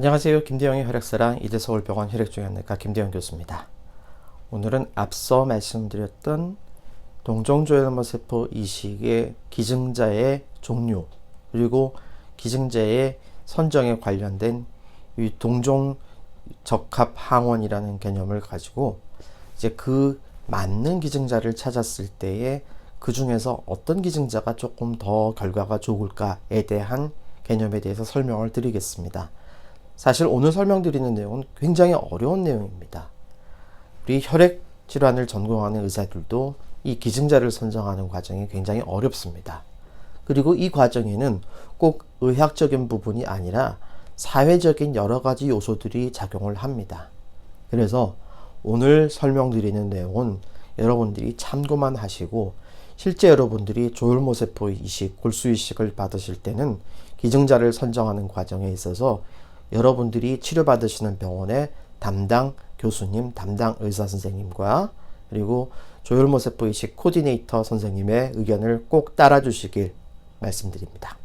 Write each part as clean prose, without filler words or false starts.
안녕하세요. 김대영의 혈액사랑 이대서울병원 혈액종양내과 김대영 교수입니다. 오늘은 앞서 말씀드렸던 동종조혈모세포 이식의 기증자의 종류 그리고 기증자의 선정에 관련된 이 동종적합항원이라는 개념을 가지고 이제 그 맞는 기증자를 찾았을 때에 그 중에서 어떤 기증자가 조금 더 결과가 좋을까에 대한 개념에 대해서 설명을 드리겠습니다. 사실 오늘 설명드리는 내용은 굉장히 어려운 내용입니다. 우리 혈액 질환을 전공하는 의사들도 이 기증자를 선정하는 과정이 굉장히 어렵습니다. 그리고 이 과정에는 꼭 의학적인 부분이 아니라 사회적인 여러 가지 요소들이 작용을 합니다. 그래서 오늘 설명드리는 내용은 여러분들이 참고만 하시고 실제 여러분들이 조혈모세포 이식, 골수 이식을 받으실 때는 기증자를 선정하는 과정에 있어서 여러분들이 치료받으시는 병원의 담당 교수님, 담당 의사 선생님과 그리고 조혈모세포 이식 코디네이터 선생님의 의견을 꼭 따라주시길 말씀드립니다.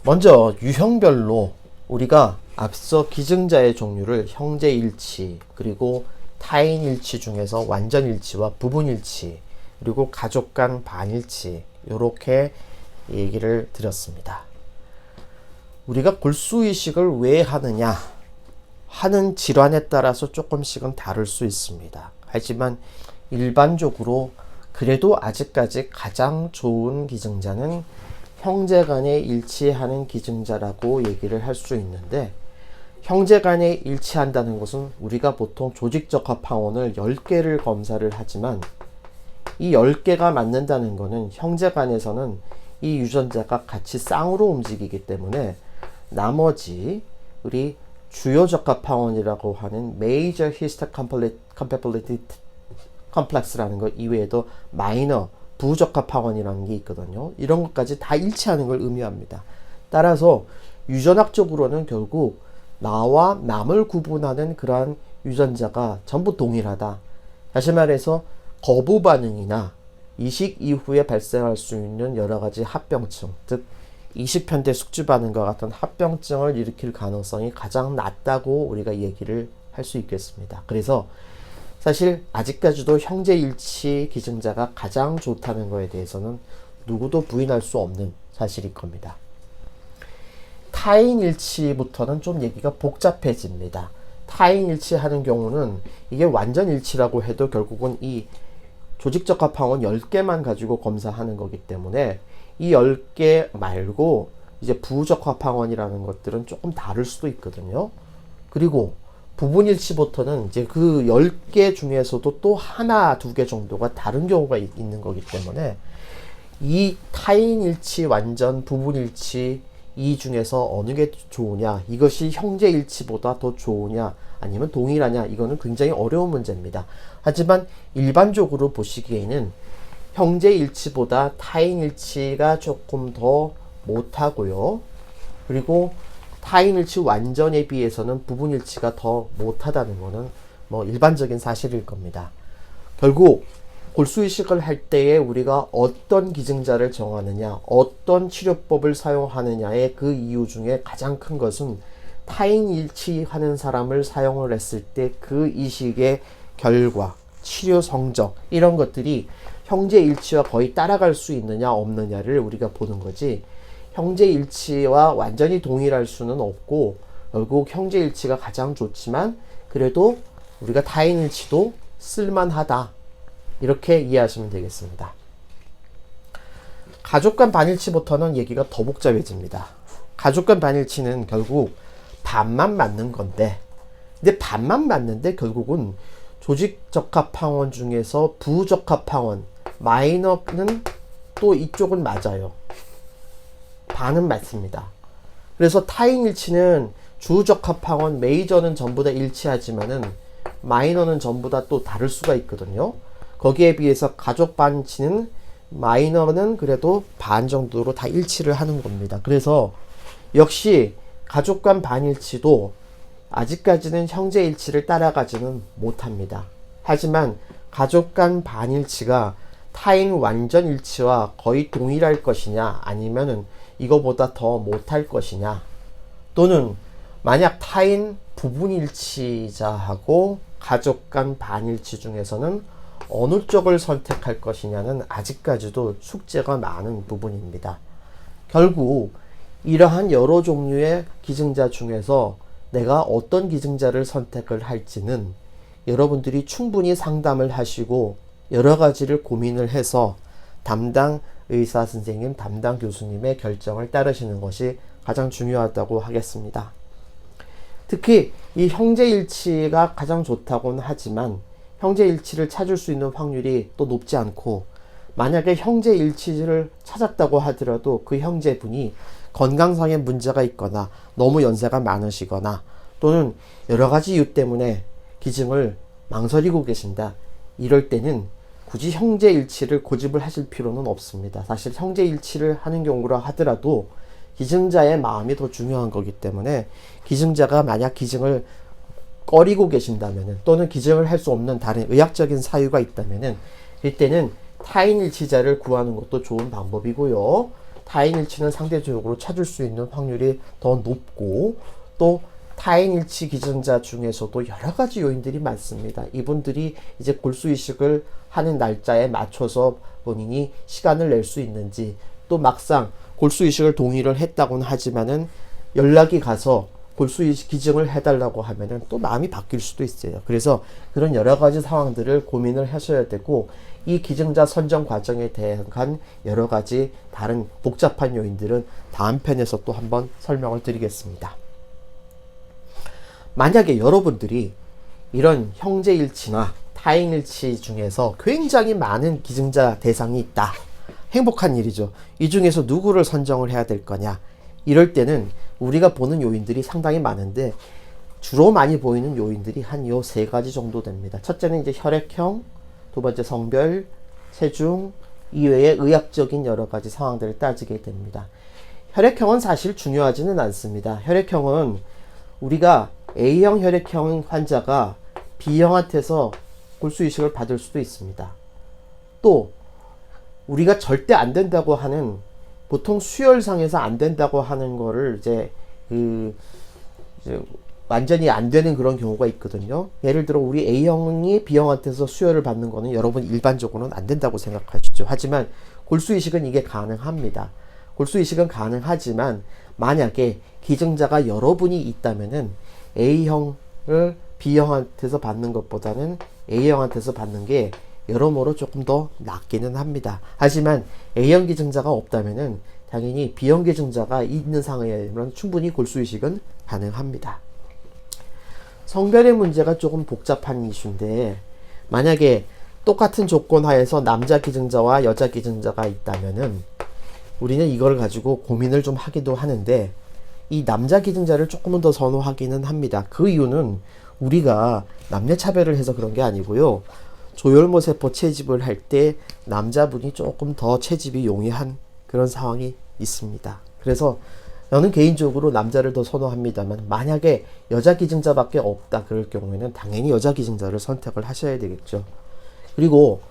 먼저 유형별로 우리가 앞서 기증자의 종류를 형제일치, 그리고 타인일치 중에서 완전일치와 부분일치, 그리고 가족 간 반일치 이렇게 얘기를 드렸습니다. 우리가 골수 이식을 왜 하느냐 하는 질환에 따라서 조금씩은 다를 수 있습니다. 하지만 일반적으로 그래도 아직까지 가장 좋은 기증자는 형제간에 일치하는 기증자라고 얘기를 할 수 있는데, 형제간에 일치한다는 것은 우리가 보통 조직적합항원을 10개를 검사를 하지만 이 10개가 맞는다는 것은 형제간에서는 이 유전자가 같이 쌍으로 움직이기 때문에 나머지 우리 주요 적합항원이라고 하는 Major Histocompatibility Complex라는 것 이외에도 마이너 부적합항원이라는 게 있거든요. 이런 것까지 다 일치하는 걸 의미합니다. 따라서 유전학적으로는 결국 나와 남을 구분하는 그러한 유전자가 전부 동일하다. 다시 말해서 거부 반응이나 이식 이후에 발생할 수 있는 여러 가지 합병증, 즉 이식편대 숙주 반응과 같은 합병증을 일으킬 가능성이 가장 낮다고 우리가 얘기를 할 수 있겠습니다. 그래서 사실 아직까지도 형제일치 기증자가 가장 좋다는 것에 대해서는 누구도 부인할 수 없는 사실일 겁니다. 타인일치부터는 좀 얘기가 복잡해집니다. 타인일치하는 경우는 이게 완전일치라고 해도 결국은 이 조직적합항원 10개만 가지고 검사하는 거기 때문에 이 10개 말고 이제 부적합항원이라는 것들은 조금 다를 수도 있거든요. 그리고 부분일치부터는 이제 그 10개 중에서도 또 하나, 두 개 정도가 다른 경우가 있는 거기 때문에 이 타인일치, 완전, 부분일치 이 중에서 어느 게 좋으냐, 이것이 형제일치보다 더 좋으냐 아니면 동일하냐, 이거는 굉장히 어려운 문제입니다. 하지만 일반적으로 보시기에는 형제일치보다 타인일치가 조금 더 못하고요. 그리고 타인일치 완전에 비해서는 부분일치가 더 못하다는 것은 뭐 일반적인 사실일 겁니다. 결국 골수이식을 할 때에 우리가 어떤 기증자를 정하느냐, 어떤 치료법을 사용하느냐의 그 이유 중에 가장 큰 것은 타인일치하는 사람을 사용을 했을 때 그 이식의 결과, 치료 성적 이런 것들이 형제일치와 거의 따라갈 수 있느냐 없느냐를 우리가 보는 거지, 형제일치와 완전히 동일할 수는 없고 결국 형제일치가 가장 좋지만 그래도 우리가 타인일치도 쓸만하다, 이렇게 이해하시면 되겠습니다. 가족 간 반일치부터는 얘기가 더 복잡해집니다. 가족 간 반일치는 결국 반만 맞는 건데, 근데 반만 맞는데 결국은 조직적합항원 중에서 부적합항원 마이너는 또 이쪽은 맞아요. 반은 맞습니다. 그래서 타인일치는 주적합항원 메이저는 전부 다 일치하지만은 마이너는 전부 다 또 다를 수가 있거든요. 거기에 비해서 가족 반일치는 마이너는 그래도 반 정도로 다 일치를 하는 겁니다. 그래서 역시 가족 간 반일치도 아직까지는 형제일치를 따라가지는 못합니다. 하지만 가족 간 반일치가 타인 완전 일치와 거의 동일할 것이냐 아니면은 이거보다 더 못할 것이냐, 또는 만약 타인 부분일치자하고 가족 간 반일치 중에서는 어느 쪽을 선택할 것이냐는 아직까지도 숙제가 많은 부분입니다. 결국 이러한 여러 종류의 기증자 중에서 내가 어떤 기증자를 선택을 할지는 여러분들이 충분히 상담을 하시고 여러 가지를 고민을 해서 담당 의사 선생님, 담당 교수님의 결정을 따르시는 것이 가장 중요하다고 하겠습니다. 특히 이 형제일치가 가장 좋다고는 하지만 형제일치를 찾을 수 있는 확률이 또 높지 않고, 만약에 형제일치를 찾았다고 하더라도 그 형제분이 건강상의 문제가 있거나 너무 연세가 많으시거나 또는 여러 가지 이유 때문에 기증을 망설이고 계신다. 이럴 때는 굳이 형제일치를 고집을 하실 필요는 없습니다. 사실 형제일치를 하는 경우라 하더라도 기증자의 마음이 더 중요한 거기 때문에, 기증자가 만약 기증을 꺼리고 계신다면은, 또는 기증을 할 수 없는 다른 의학적인 사유가 있다면은, 이때는 타인일치자를 구하는 것도 좋은 방법이고요. 타인일치는 상대적으로 찾을 수 있는 확률이 더 높고, 또 타인일치 기증자 중에서도 여러 가지 요인들이 많습니다. 이분들이 이제 골수이식을 하는 날짜에 맞춰서 본인이 시간을 낼 수 있는지, 또 막상 골수이식을 동의를 했다고는 하지만은 연락이 가서 골수이식 기증을 해달라고 하면은 또 마음이 바뀔 수도 있어요. 그래서 그런 여러 가지 상황들을 고민을 하셔야 되고, 이 기증자 선정 과정에 대한 여러 가지 다른 복잡한 요인들은 다음 편에서 또 한번 설명을 드리겠습니다. 만약에 여러분들이 이런 형제일치나 타인일치 중에서 굉장히 많은 기증자 대상이 있다. 행복한 일이죠. 이 중에서 누구를 선정을 해야 될 거냐. 이럴 때는 우리가 보는 요인들이 상당히 많은데, 주로 많이 보이는 요인들이 한 요 세 가지 정도 됩니다. 첫째는 이제 혈액형, 두 번째 성별, 체중 이외에 의학적인 여러 가지 상황들을 따지게 됩니다. 혈액형은 사실 중요하지는 않습니다. 혈액형은 우리가 A형 혈액형 환자가 B형한테서 골수이식을 받을 수도 있습니다. 또 우리가 절대 안 된다고 하는, 보통 수혈상에서 안 된다고 하는 거를 이제 완전히 안 되는 그런 경우가 있거든요. 예를 들어 우리 A형이 B형한테서 수혈을 받는 거는 여러분 일반적으로는 안 된다고 생각하시죠. 하지만 골수이식은 이게 가능합니다. 골수이식은 가능하지만 만약에 기증자가 여러분이 있다면은 A형을 B형한테서 받는 것보다는 A형한테서 받는 게 여러모로 조금 더 낫기는 합니다. 하지만 A형 기증자가 없다면은 당연히 B형 기증자가 있는 상황에는 충분히 골수이식은 가능합니다. 성별의 문제가 조금 복잡한 이슈인데, 만약에 똑같은 조건 하에서 남자 기증자와 여자 기증자가 있다면은 우리는 이걸 가지고 고민을 좀 하기도 하는데, 이 남자 기증자를 조금은 더 선호하기는 합니다. 그 이유는 우리가 남녀 차별을 해서 그런 게 아니고요. 조혈모 세포 채집을 할 때 남자분이 조금 더 채집이 용이한 그런 상황이 있습니다. 그래서 저는 개인적으로 남자를 더 선호합니다만, 만약에 여자 기증자밖에 없다 그럴 경우에는 당연히 여자 기증자를 선택을 하셔야 되겠죠. 그리고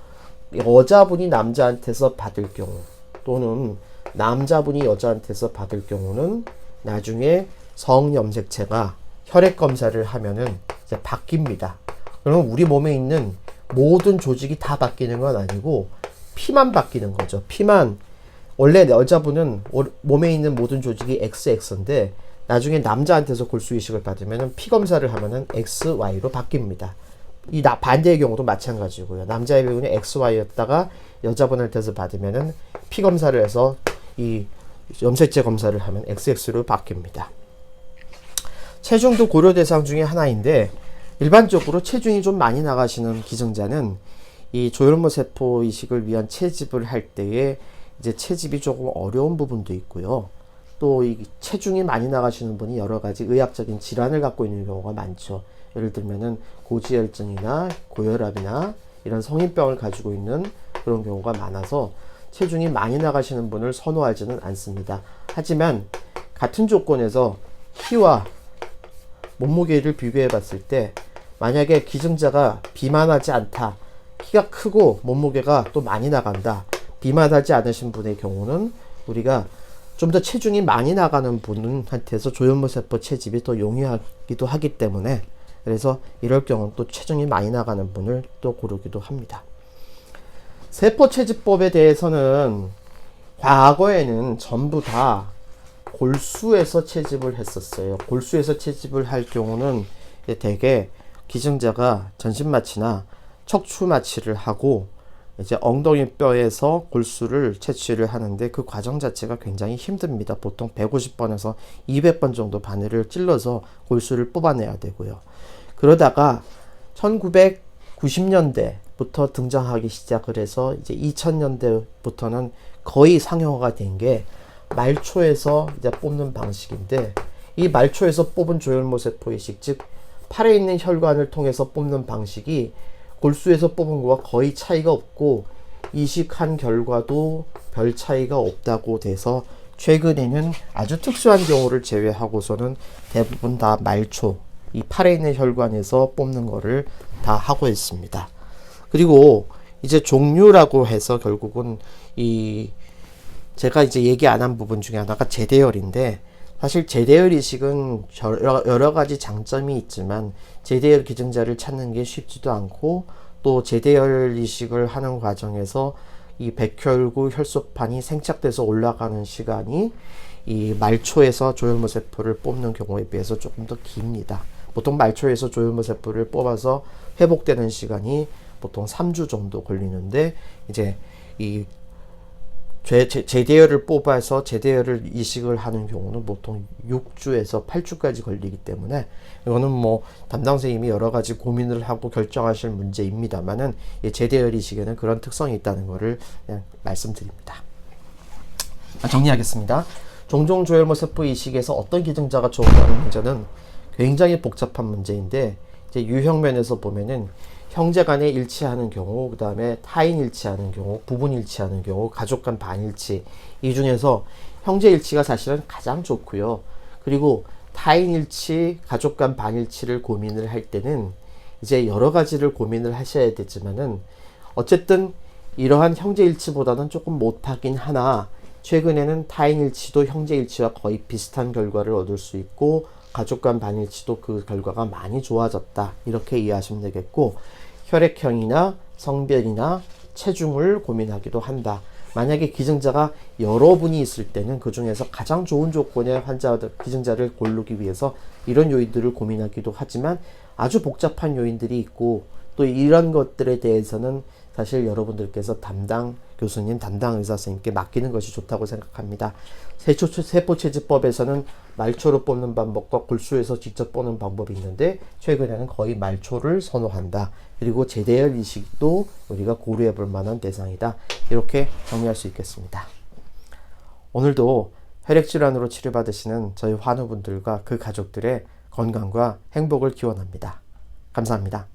여자분이 남자한테서 받을 경우, 또는 남자분이 여자한테서 받을 경우는 나중에 성염색체가 혈액 검사를 하면은 이제 바뀝니다. 그러면 우리 몸에 있는 모든 조직이 다 바뀌는 건 아니고 피만 바뀌는 거죠. 피만, 원래 여자분은 몸에 있는 모든 조직이 XX인데 나중에 남자한테서 골수이식을 받으면 피 검사를 하면은 XY로 바뀝니다. 이 반대의 경우도 마찬가지고요. 남자의 경우는 XY였다가 여자분한테서 받으면은 피 검사를 해서 이 염색체 검사를 하면 XX로 바뀝니다. 체중도 고려 대상 중에 하나인데, 일반적으로 체중이 좀 많이 나가시는 기증자는 이 조혈모 세포 이식을 위한 채집을 할 때에 이제 채집이 조금 어려운 부분도 있고요. 또 이 체중이 많이 나가시는 분이 여러 가지 의학적인 질환을 갖고 있는 경우가 많죠. 예를 들면은 고지혈증이나 고혈압이나 이런 성인병을 가지고 있는 그런 경우가 많아서 체중이 많이 나가시는 분을 선호하지는 않습니다. 하지만 같은 조건에서 키와 몸무게를 비교해 봤을 때, 만약에 기증자가 비만하지 않다, 키가 크고 몸무게가 또 많이 나간다, 비만하지 않으신 분의 경우는 우리가 좀 더 체중이 많이 나가는 분한테서 조혈모세포 채집이 더 용이하기도 하기 때문에, 그래서 이럴 경우는 또 체중이 많이 나가는 분을 또 고르기도 합니다. 세포 채집법에 대해서는 과거에는 전부 다 골수에서 채집을 했었어요. 골수에서 채집을 할 경우는 대개 기증자가 전신마취나 척추마취를 하고 이제 엉덩이 뼈에서 골수를 채취를 하는데, 그 과정 자체가 굉장히 힘듭니다. 보통 150번에서 200번 정도 바늘을 찔러서 골수를 뽑아내야 되고요. 그러다가 1990년대부터 등장하기 시작을 해서 이제 2000년대부터는 거의 상용화가 된 게 말초에서 이제 뽑는 방식인데, 이 말초에서 뽑은 조혈모세포 이식, 즉 팔에 있는 혈관을 통해서 뽑는 방식이 골수에서 뽑은 거와 거의 차이가 없고 이식한 결과도 별 차이가 없다고 돼서, 최근에는 아주 특수한 경우를 제외하고서는 대부분 다 말초, 이 팔에 있는 혈관에서 뽑는 거를 다 하고 있습니다. 그리고 이제 종류라고 해서 결국은 제가 이제 얘기 안 한 부분 중에 하나가 제대혈인데, 사실 제대혈 이식은 여러 가지 장점이 있지만 제대혈 기증자를 찾는 게 쉽지도 않고, 또 제대혈 이식을 하는 과정에서 이 백혈구 혈소판이 생착돼서 올라가는 시간이 이 말초에서 조혈모세포를 뽑는 경우에 비해서 조금 더 깁니다. 보통 말초에서 조혈모세포를 뽑아서 회복되는 시간이 보통 3주 정도 걸리는데, 이제 이 제대혈을 뽑아서 제대혈을 이식을 하는 경우는 보통 6주에서 8주까지 걸리기 때문에, 이거는 뭐 담당 선생님이 여러 가지 고민을 하고 결정하실 문제입니다만은, 제대혈 이식에는 그런 특성이 있다는 것을 그냥 말씀드립니다. 정리하겠습니다. 종종 조혈모세포 이식에서 어떤 기증자가 좋은가는 문제는 굉장히 복잡한 문제인데, 이제 유형 면에서 보면은 형제 간에 일치하는 경우, 그 다음에 타인 일치하는 경우, 부분 일치하는 경우, 가족 간 반일치, 이 중에서 형제 일치가 사실은 가장 좋고요. 그리고 타인 일치, 가족 간 반일치를 고민을 할 때는 이제 여러 가지를 고민을 하셔야 되지만은, 어쨌든 이러한 형제 일치보다는 조금 못하긴 하나, 최근에는 타인 일치도 형제 일치와 거의 비슷한 결과를 얻을 수 있고, 가족 간 반일치도 그 결과가 많이 좋아졌다, 이렇게 이해하시면 되겠고, 혈액형이나 성별이나 체중을 고민하기도 한다. 만약에 기증자가 여러분이 있을 때는 그 중에서 가장 좋은 조건의 기증자를 고르기 위해서 이런 요인들을 고민하기도 하지만, 아주 복잡한 요인들이 있고, 또 이런 것들에 대해서는 사실 여러분들께서 담당 교수님, 담당 의사 선생님께 맡기는 것이 좋다고 생각합니다. 세포 채집법에서는 말초로 뽑는 방법과 골수에서 직접 뽑는 방법이 있는데, 최근에는 거의 말초를 선호한다. 그리고 제대혈 이식도 우리가 고려해 볼 만한 대상이다. 이렇게 정리할 수 있겠습니다. 오늘도 혈액질환으로 치료받으시는 저희 환우분들과 그 가족들의 건강과 행복을 기원합니다. 감사합니다.